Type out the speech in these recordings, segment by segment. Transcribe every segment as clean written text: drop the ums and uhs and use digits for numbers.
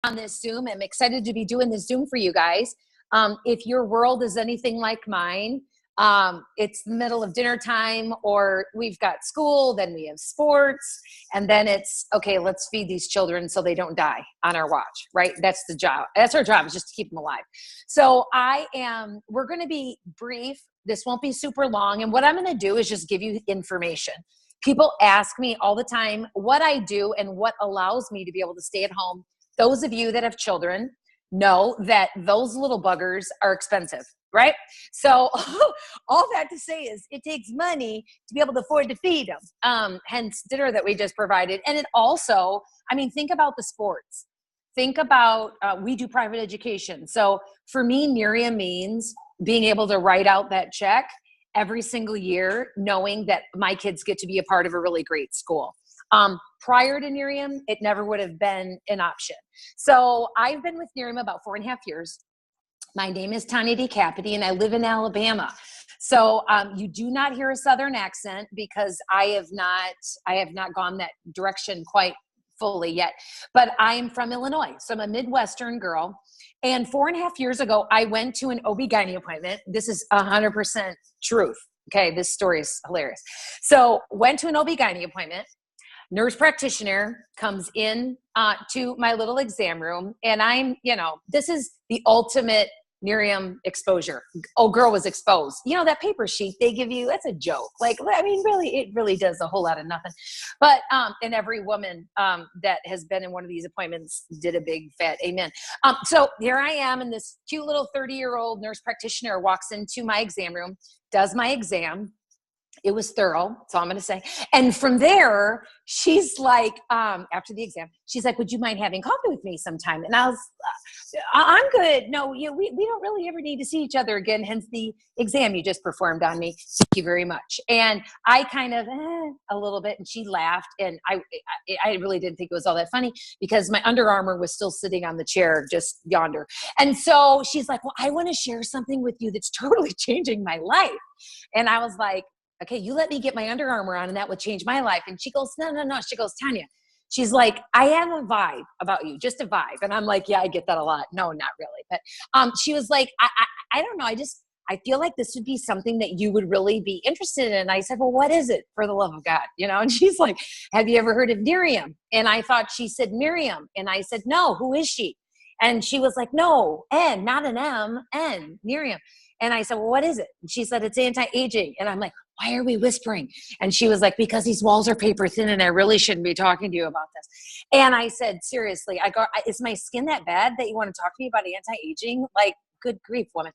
on this Zoom. I'm excited to be doing this Zoom for you guys. If your world is anything like mine, it's the middle of dinner time, or we've got school, then we have sports, and then it's, okay, let's feed these children so they don't die on our watch, right? That's the job. That's our job, is just to keep them alive. So we're going to be brief. This won't be super long. And what I'm going to do is just give you information. People ask me all the time what I do and what allows me to be able to stay at home. Those of you that have children know that those little buggers are expensive, right? So all that to say is it takes money to be able to afford to feed them, hence dinner that we just provided. And it also, I mean, think about the sports. Think about, we do private education. So for me, Nerium means being able to write out that check every single year, knowing that my kids get to be a part of a really great school. Prior to Nerium, it never would have been an option. So I've been with Nerium about 4.5 years. My name is Tonya Decapite, and I live in Alabama. So you do not hear a Southern accent because I have not gone that direction quite fully yet. But I'm from Illinois, so I'm a Midwestern girl. And 4.5 years ago, I went to an OB-GYN appointment. This is 100% truth. Okay, this story is hilarious. So went to an OB-GYN appointment. Nurse practitioner comes in to my little exam room, and this is the ultimate Nerium exposure. Oh, girl was exposed. You know, that paper sheet they give you, that's a joke. Like, I mean, really, it really does a whole lot of nothing. But, and every woman that has been in one of these appointments did a big fat amen. So here I am, and this cute little 30-year-old nurse practitioner walks into my exam room, does my exam. It was thorough, that's all I'm going to say. And from there, she's like, after the exam, she's like, would you mind having coffee with me sometime? And I was, I'm good. No, we don't really ever need to see each other again, hence the exam you just performed on me. Thank you very much. And I kind of, a little bit, and she laughed. And I really didn't think it was all that funny because my Under Armour was still sitting on the chair just yonder. And so she's like, well, I want to share something with you that's totally changing my life. And I was like, okay, you let me get my Under Armour on and that would change my life. And she goes, no. She goes, Tonya, she's like, I have a vibe about you, just a vibe. And I'm like, yeah, I get that a lot. No, not really. But she was like, I don't know. I feel like this would be something that you would really be interested in. And I said, well, what is it, for the love of God? And she's like, have you ever heard of Nerium? And I thought she said Miriam. And I said, no, who is she? And she was like, no, N, not an M, N, Nerium. And I said, well, what is it? And she said, it's anti-aging. And I'm like, why are we whispering? And she was like, because these walls are paper thin and I really shouldn't be talking to you about this. And I said, seriously, is my skin that bad that you want to talk to me about anti-aging? Like, good grief, woman.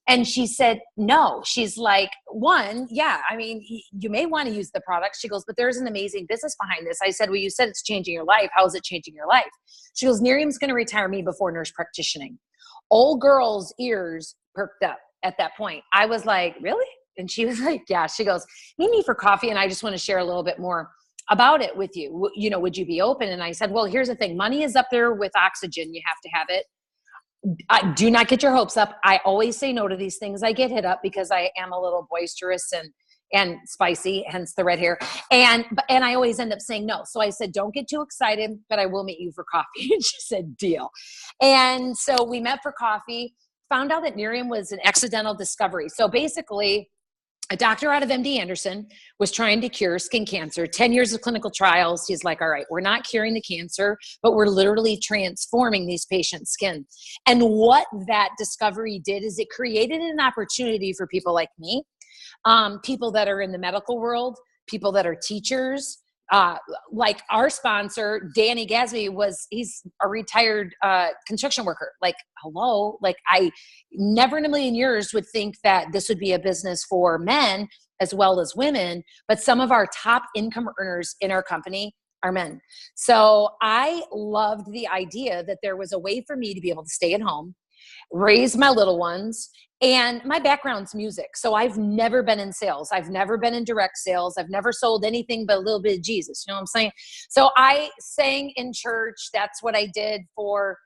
And she said, no. She's like, one, yeah, I mean, you may want to use the product. She goes, but there's an amazing business behind this. I said, well, you said it's changing your life. How is it changing your life? She goes, Nerium's going to retire me before nurse practitioning. Old girl's ears perked up at that point. I was like, really? And she was like, yeah. She goes, meet me for coffee, and I just want to share a little bit more about it with you. Would you be open? And I said, well, here's the thing. Money is up there with oxygen. You have to have it. Do not get your hopes up. I always say no to these things. I get hit up because I am a little boisterous and spicy, hence the red hair. And I always end up saying no. So I said, don't get too excited, but I will meet you for coffee. And she said, deal. And so we met for coffee, found out that Nerium was an accidental discovery. So basically, a doctor out of MD Anderson was trying to cure skin cancer, 10 years of clinical trials. He's like, all right, we're not curing the cancer, but we're literally transforming these patients' skin. And what that discovery did is it created an opportunity for people like me, people that are in the medical world, people that are teachers, like our sponsor, Danny Gasby, he's a retired construction worker. Like, hello, like I never in a million years would think that this would be a business for men as well as women, but some of our top income earners in our company are men. So I loved the idea that there was a way for me to be able to stay at home, raise my little ones. And my background's music. So I've never been in sales. I've never been in direct sales. I've never sold anything but a little bit of Jesus. You know what I'm saying? So I sang in church. That's what I did for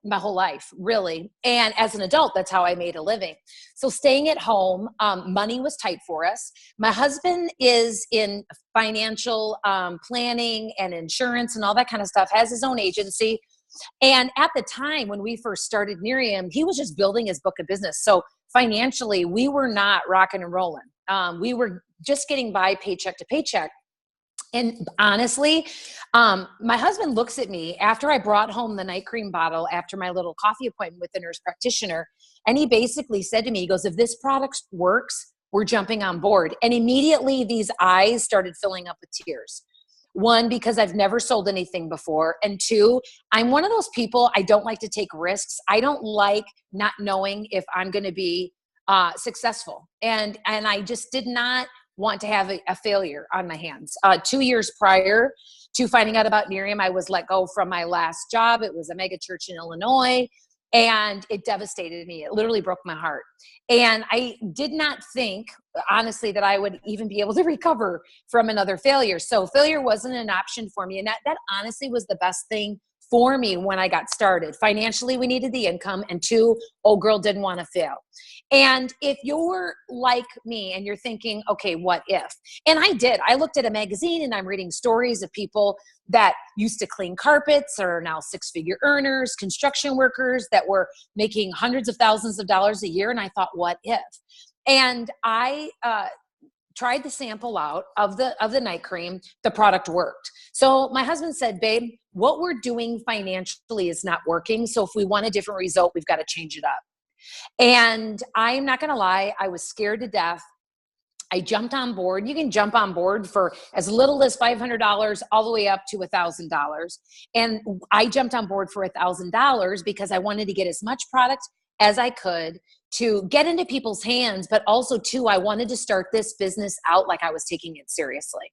my whole life, really. And as an adult, that's how I made a living. So staying at home, money was tight for us. My husband is in financial planning and insurance and all that kind of stuff, has his own agency. And at the time when we first started Nerium, he was just building his book of business. So financially, we were not rocking and rolling. We were just getting by paycheck to paycheck. And honestly, my husband looks at me after I brought home the night cream bottle after my little coffee appointment with the nurse practitioner. And he basically said to me, he goes, if this product works, we're jumping on board. And immediately these eyes started filling up with tears. One, because I've never sold anything before. And two, I'm one of those people, I don't like to take risks. I don't like not knowing if I'm going to be successful. And I just did not want to have a failure on my hands. 2 years prior to finding out about Nerium, I was let go from my last job. It was a mega church in Illinois, and it devastated me. It literally broke my heart. And I did not think, honestly, that I would even be able to recover from another failure. So failure wasn't an option for me. And that honestly was the best thing for me when I got started. Financially, we needed the income, and two, old girl didn't want to fail. And if you're like me and you're thinking, okay, what if? And I did. I looked at a magazine and I'm reading stories of people that used to clean carpets or are now six-figure earners, construction workers that were making hundreds of thousands of dollars a year. And I thought, what if? And I tried the sample out of the night cream. The product worked. So my husband said, babe, what we're doing financially is not working. So if we want a different result, we've got to change it up. And I'm not going to lie, I was scared to death. I jumped on board. You can jump on board for as little as $500 all the way up to $1,000. And I jumped on board for $1,000 because I wanted to get as much product as I could to get into people's hands, but also too, I wanted to start this business out like I was taking it seriously.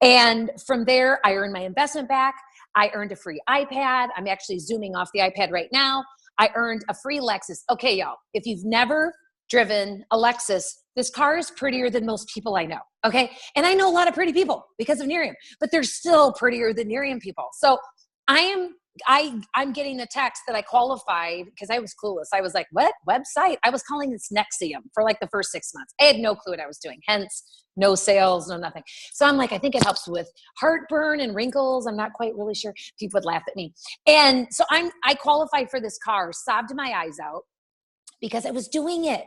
And from there, I earned my investment back. I earned a free iPad. I'm actually zooming off the iPad right now. I earned a free Lexus. Okay, y'all, if you've never driven a Lexus, this car is prettier than most people I know, okay? And I know a lot of pretty people because of Nerium, but they're still prettier than Nerium people. So I'm getting a text that I qualified because I was clueless. I was like, what website? I was calling this Nexium for like the first 6 months. I had no clue what I was doing. Hence, no sales, no nothing. So I'm like, I think it helps with heartburn and wrinkles. I'm not quite really sure. People would laugh at me. And so I qualified for this car, sobbed my eyes out because I was doing it.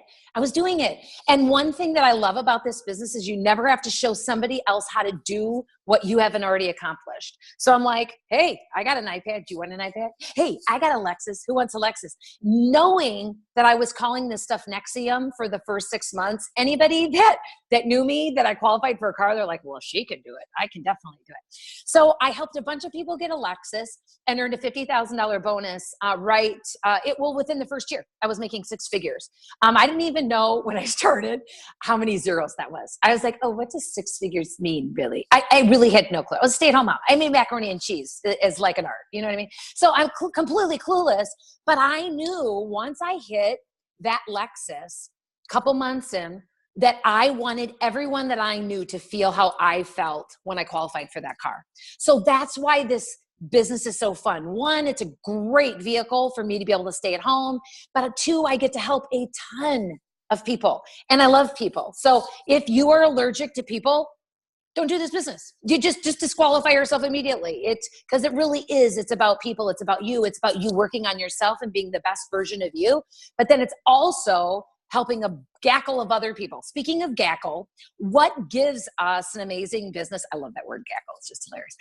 And one thing that I love about this business is you never have to show somebody else how to do what you haven't already accomplished. So I'm like, hey, I got an iPad. Do you want an iPad? Hey, I got a Lexus. Who wants a Lexus? Knowing that I was calling this stuff Nexium for the first 6 months, anybody that knew me, that I qualified for a car, they're like, well, she can do it. I can definitely do it. So I helped a bunch of people get a Lexus and earned a $50,000 bonus within the first year. I was making six figures. I didn't even know when I started how many zeros that was. I was like, oh, what does six figures mean, really? I really had no clue. I was a stay-at-home mom. I made macaroni and cheese as like an art. You know what I mean? So I'm completely clueless, but I knew once I hit that Lexus, a couple months in, that I wanted everyone that I knew to feel how I felt when I qualified for that car. So that's why this business is so fun. One, it's a great vehicle for me to be able to stay at home, but two, I get to help a ton of people, and I love people. So if you are allergic to people, don't do this business. You just disqualify yourself immediately. It's because it really is. It's about people. It's about you. It's about you working on yourself and being the best version of you. But then it's also helping a gaggle of other people. Speaking of gaggle, what gives us an amazing business? I love that word gaggle. It's just hilarious.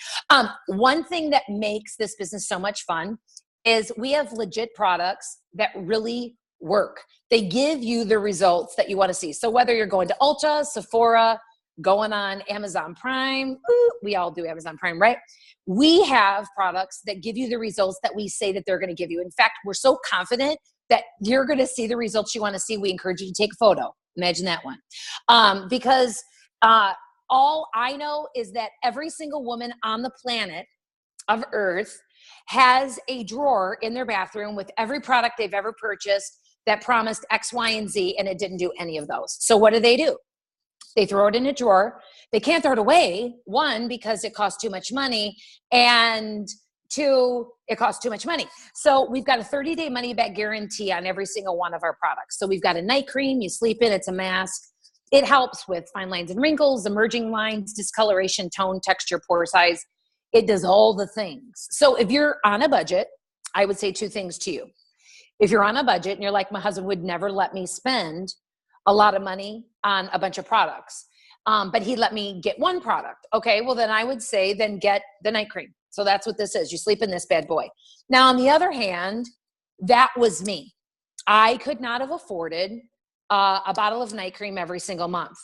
One thing that makes this business so much fun is we have legit products that really work. They give you the results that you want to see. So whether you're going to Ulta, Sephora, going on Amazon Prime, we all do Amazon Prime, right? We have products that give you the results that we say that they're going to give you. In fact, we're so confident that you're going to see the results you want to see. We encourage you to take a photo. Imagine that one. Because all I know is that every single woman on the planet of Earth has a drawer in their bathroom with every product they've ever purchased that promised X, Y, and Z, and it didn't do any of those. So what do? They throw it in a drawer. They can't throw it away. One, because it costs too much money, and two, it costs too much money. So we've got a 30-day money-back guarantee on every single one of our products. So we've got a night cream. You sleep in. It's a mask. It helps with fine lines and wrinkles, emerging lines, discoloration, tone, texture, pore size. It does all the things. So if you're on a budget, I would say two things to you. If you're on a budget and you're like, my husband would never let me spend a lot of money on a bunch of products, but he'd let me get one product. Okay, well then I would say, then get the night cream. So that's what this is. You sleep in this bad boy. Now, on the other hand, that was me. I could not have afforded a bottle of night cream every single month.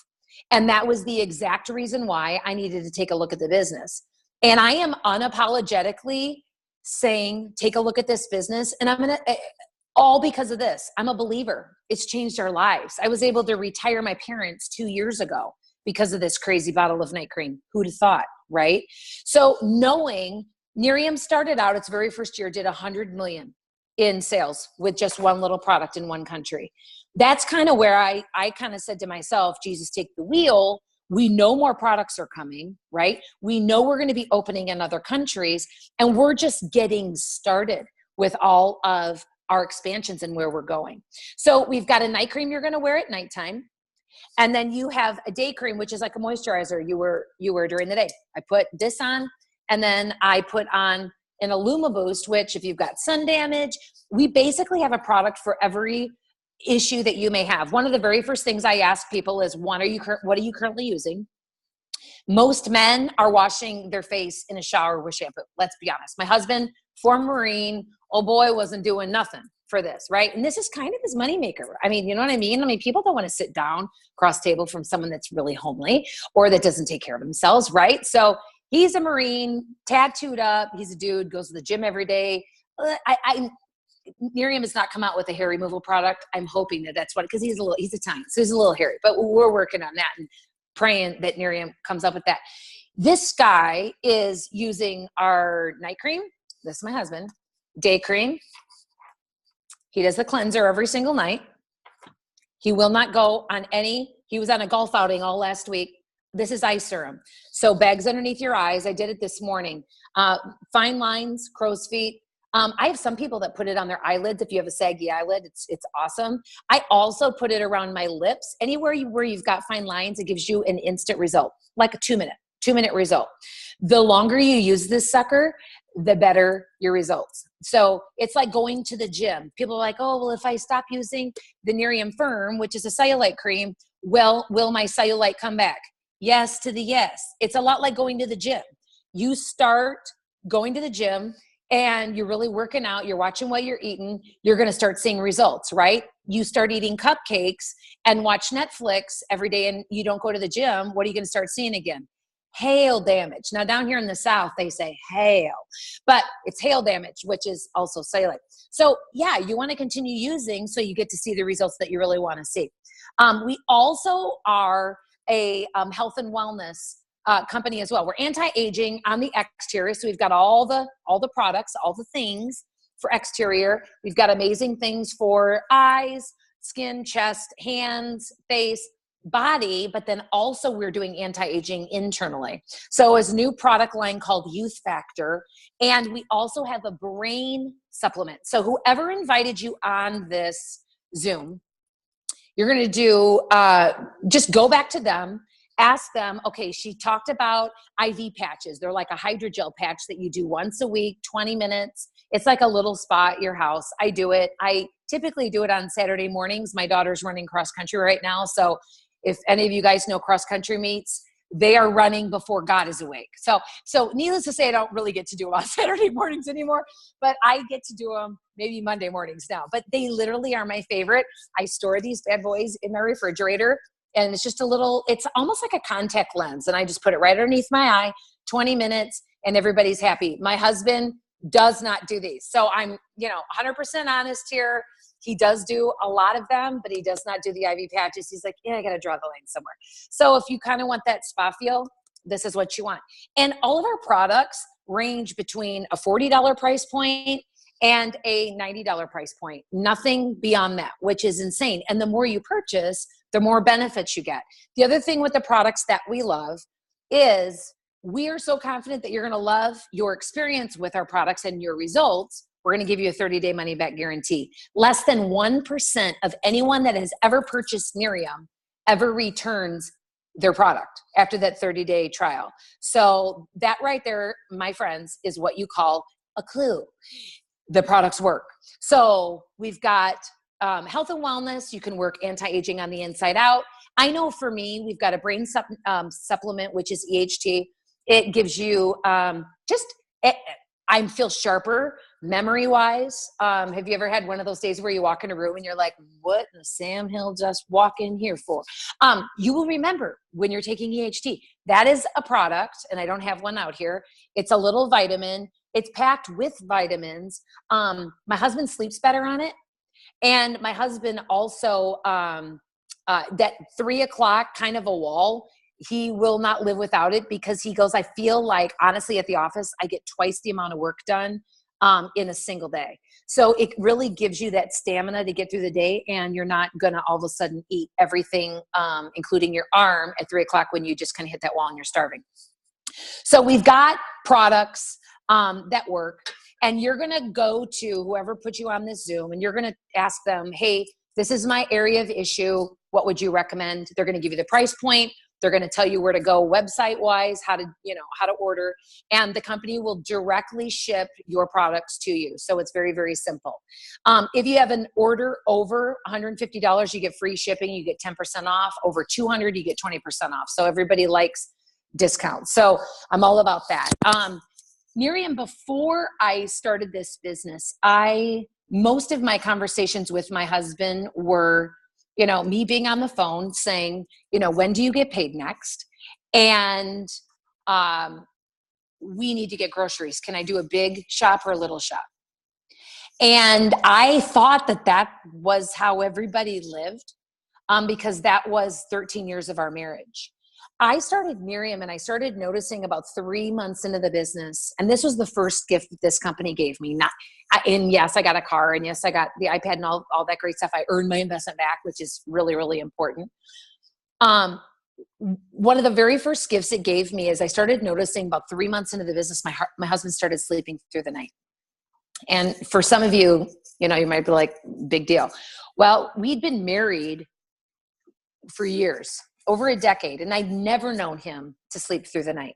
And that was the exact reason why I needed to take a look at the business. And I am unapologetically saying, take a look at this business. And I'm going to, all because of this. I'm a believer. It's changed our lives. I was able to retire my parents 2 years ago because of this crazy bottle of night cream. Who'd have thought, right? So knowing Nerium started out, its very first year, did 100 million in sales with just one little product in one country. That's kind of where I kind of said to myself, Jesus, take the wheel. We know more products are coming, right? We know we're going to be opening in other countries, and we're just getting started with all of our expansions and where we're going. So we've got a night cream you're going to wear at nighttime. And then you have a day cream, which is like a moisturizer you wear during the day. I put this on, and then I put on an Illuma Boost, which if you've got sun damage, we basically have a product for every issue that you may have. One of the very first things I ask people is, what are you currently using? Most men are washing their face in a shower with shampoo. Let's be honest. My husband, former Marine, oh boy, wasn't doing nothing for this, right? And this is kind of his moneymaker. I mean, you know what I mean? I mean, people don't want to sit down across table from someone that's really homely or that doesn't take care of themselves, right? So he's a Marine, tattooed up. He's a dude, goes to the gym every day. Nerium has not come out with a hair removal product. I'm hoping that's what, because he's Italian, so he's a little hairy, but we're working on that and praying that Nerium comes up with that. This guy is using our night cream. This is my husband. Day cream. He does the cleanser every single night. He will not go on he was on a golf outing all last week. This is eye serum. So bags underneath your eyes. I did it this morning. Fine lines, crow's feet. I have some people that put it on their eyelids. If you have a saggy eyelid, it's awesome. I also put it around my lips. Anywhere where you've got fine lines, it gives you an instant result, like a 2-minute result. The longer you use this sucker, the better your results. So it's like going to the gym. People are like, oh, well, if I stop using the Nerium Firm, which is a cellulite cream, well, will my cellulite come back? Yes to the yes. It's a lot like going to the gym. You start going to the gym and you're really working out, you're watching what you're eating, you're going to start seeing results, right? You start eating cupcakes and watch Netflix every day and you don't go to the gym. What are you going to start seeing again? Hail damage. Now down here in the South, they say hail, but it's hail damage, which is also cellulite. So yeah, you want to continue using so you get to see the results that you really want to see. We also are a health and wellness company as well. We're anti-aging on the exterior. So we've got all the products, all the things for exterior. We've got amazing things for eyes, skin, chest, hands, face, body, but then also we're doing anti-aging internally. So it's a new product line called Youth Factor. And we also have a brain supplement. So whoever invited you on this Zoom, you're going to do, just go back to them, ask them, okay, she talked about IV patches. They're like a hydrogel patch that you do once a week, 20 minutes. It's like a little spa at your house. I do it. I typically do it on Saturday mornings. My daughter's running cross country right now. So if any of you guys know cross country meets, they are running before God is awake. So needless to say, I don't really get to do them on Saturday mornings anymore, but I get to do them maybe Monday mornings now. But they literally are my favorite. I store these bad boys in my refrigerator, and it's just it's almost like a contact lens. And I just put it right underneath my eye, 20 minutes, and everybody's happy. My husband does not do these. So I'm, 100% honest here. He does do a lot of them, but he does not do the IV patches. He's like, yeah, I got to draw the line somewhere. So if you kind of want that spa feel, this is what you want. And all of our products range between a $40 price point and a $90 price point. Nothing beyond that, which is insane. And the more you purchase, the more benefits you get. The other thing with the products that we love is we are so confident that you're going to love your experience with our products and your results. We're going to give you a 30-day money-back guarantee. Less than 1% of anyone that has ever purchased Nerium ever returns their product after that 30-day trial. So that right there, my friends, is what you call a clue. the products work. So we've got health and wellness. You can work anti-aging on the inside out. I know for me, we've got a brain supplement, which is EHT. It gives you I feel sharper memory wise. Have you ever had one of those days where you walk in a room and you're like, what the Sam Hill just walk in here for? You will remember when you're taking EHT. That is a product, and I don't have one out here. It's a little vitamin. It's packed with vitamins. My husband sleeps better on it. And my husband also, that 3 o'clock kind of a wall, he will not live without it, because he goes, I feel like, honestly, at the office, I get twice the amount of work done in a single day. So it really gives you that stamina to get through the day, and you're not going to all of a sudden eat everything, including your arm, at 3 o'clock when you just kind of hit that wall and you're starving. So we've got products that work, and you're going to go to whoever put you on this Zoom, and you're going to ask them, hey, this is my area of issue. What would you recommend? They're going to give you the price point. They're going to tell you where to go website wise, how to order, and the company will directly ship your products to you. So it's very, very simple. If you have an order over $150, you get free shipping. You get 10% off. Over $200, you get 20% off. So everybody likes discounts. So I'm all about that. Nerium, before I started this business, most of my conversations with my husband were, me being on the phone saying, when do you get paid next? And we need to get groceries. Can I do a big shop or a little shop? And I thought that was how everybody lived, because that was 13 years of our marriage. I started Nerium, and I started noticing about 3 months into the business, and this was the first gift that this company gave me. And yes, I got a car, and yes, I got the iPad and all that great stuff. I earned my investment back, which is really, really important. One of the very first gifts it gave me is I started noticing about 3 months into the business, my husband started sleeping through the night. And for some of you, you might be like, big deal. Well, we'd been married for years, over a decade, and I'd never known him to sleep through the night.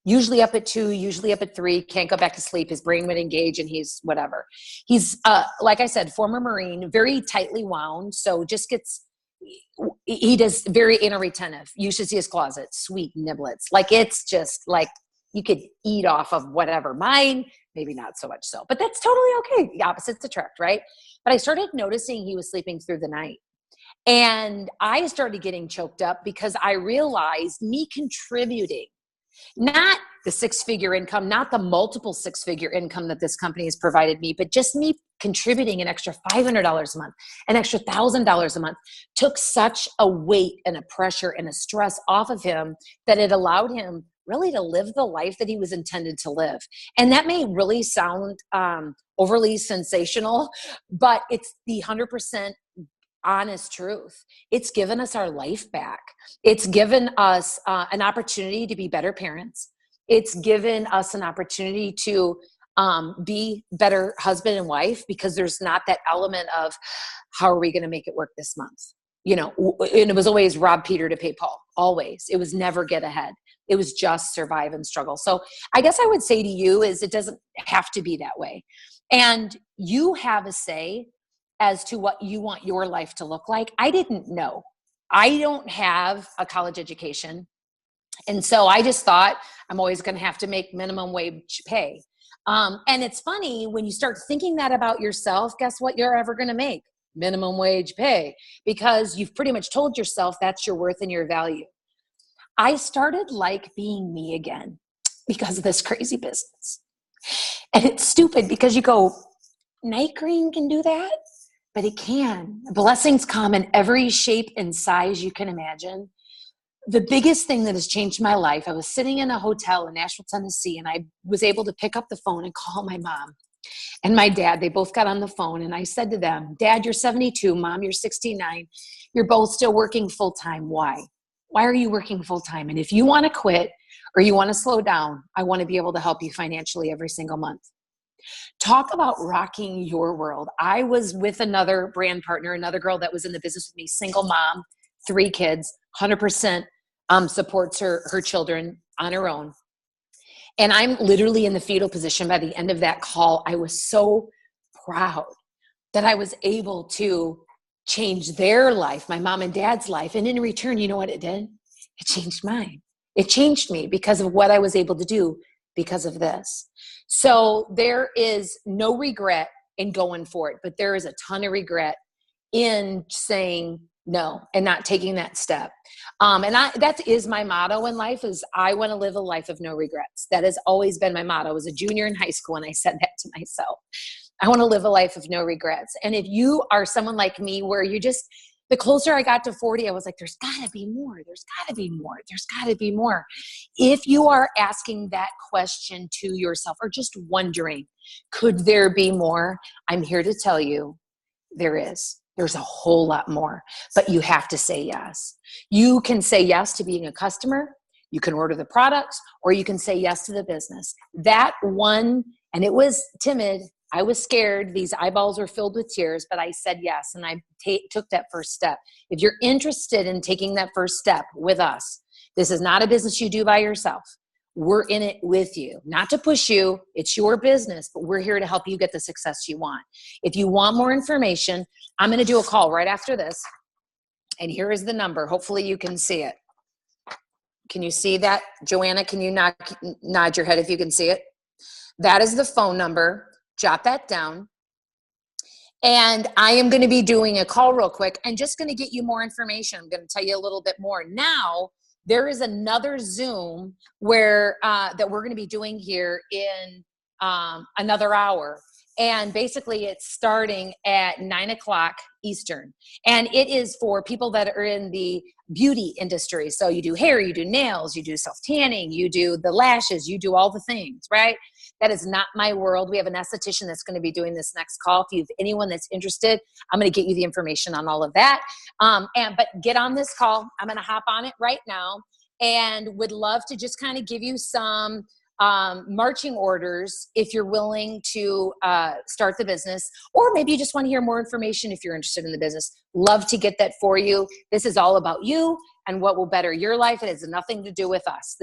Usually up at 2, usually up at 3, can't go back to sleep. His brain would engage, and he's whatever. He's, like I said, former Marine, very tightly wound. So he does very anal retentive. You should see his closet, sweet niblets. Like, it's just like you could eat off of whatever. Mine, maybe not so much so, but that's totally okay. The opposites attract, right? But I started noticing he was sleeping through the night. And I started getting choked up because I realized me contributing, not the 6-figure income, not the multiple 6-figure income that this company has provided me, but just me contributing an extra $500 a month, an extra $1,000 a month, took such a weight and a pressure and a stress off of him that it allowed him really to live the life that he was intended to live. And that may really sound overly sensational, but it's the 100% honest truth. It's given us our life back. It's given us an opportunity to be better parents. It's given us an opportunity to be better husband and wife, because there's not that element of how are we going to make it work this month? And it was always rob Peter to pay Paul. Always. It was never get ahead. It was just survive and struggle. So I guess I would say to you is it doesn't have to be that way. And you have a say as to what you want your life to look like. I didn't know. I don't have a college education. And so I just thought I'm always going to have to make minimum wage pay. And it's funny when you start thinking that about yourself, guess what you're ever going to make? Minimum wage pay, because you've pretty much told yourself that's your worth and your value. I started being me again because of this crazy business. And it's stupid because you go, night green can do that? But it can. Blessings come in every shape and size you can imagine. The biggest thing that has changed my life, I was sitting in a hotel in Nashville, Tennessee, and I was able to pick up the phone and call my mom and my dad. They both got on the phone, and I said to them, Dad, you're 72. Mom, you're 69. You're both still working full-time. Why? Why are you working full-time? And if you want to quit or you want to slow down, I want to be able to help you financially every single month. Talk about rocking your world. I was with another brand partner, another girl that was in the business with me, single mom, 3 kids, 100% supports her children on her own. And I'm literally in the fetal position by the end of that call. I was so proud that I was able to change their life, my mom and dad's life. And in return, you know what it did? It changed mine. It changed me because of what I was able to do because of this. So there is no regret in going for it, but there is a ton of regret in saying no and not taking that step. That is my motto in life, is I want to live a life of no regrets. That has always been my motto. I was a junior in high school and I said that to myself. I want to live a life of no regrets. And if you are someone like me where you just, the closer I got to 40, I was like, there's got to be more. There's got to be more. There's got to be more. If you are asking that question to yourself or just wondering, could there be more? I'm here to tell you there is. There's a whole lot more, but you have to say yes. You can say yes to being a customer. You can order the products, or you can say yes to the business. That one, and it was timid. I was scared. These eyeballs were filled with tears, but I said yes, and I took that first step. If you're interested in taking that first step with us, this is not a business you do by yourself. We're in it with you, not to push you. It's your business, but we're here to help you get the success you want. If you want more information, I'm going to do a call right after this. And here is the number. Hopefully you can see it. Can you see that? Joanna, can you nod your head if you can see it? That is the phone number. Jot that down. And I am going to be doing a call real quick and just going to get you more information. I'm going to tell you a little bit more. Now, there is another Zoom where that we're going to be doing here in another hour. And basically it's starting at 9 o'clock Eastern. And it is for people that are in the beauty industry. So you do hair, you do nails, you do self-tanning, you do the lashes, you do all the things, right? That is not my world. We have an esthetician that's going to be doing this next call. If you have anyone that's interested, I'm going to get you the information on all of that. But get on this call. I'm going to hop on it right now and would love to just kind of give you some marching orders if you're willing to start the business, or maybe you just want to hear more information if you're interested in the business. Love to get that for you. This is all about you and what will better your life. It has nothing to do with us.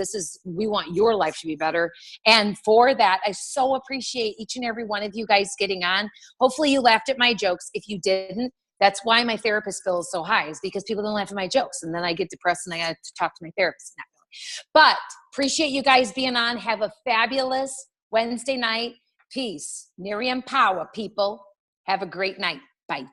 We want your life to be better. And for that, I so appreciate each and every one of you guys getting on. Hopefully you laughed at my jokes. If you didn't, that's why my therapist bill is so high, is because people don't laugh at my jokes. And then I get depressed and I got to talk to my therapist. Not really. But appreciate you guys being on. Have a fabulous Wednesday night. Peace. Nerium power, people. Have a great night. Bye.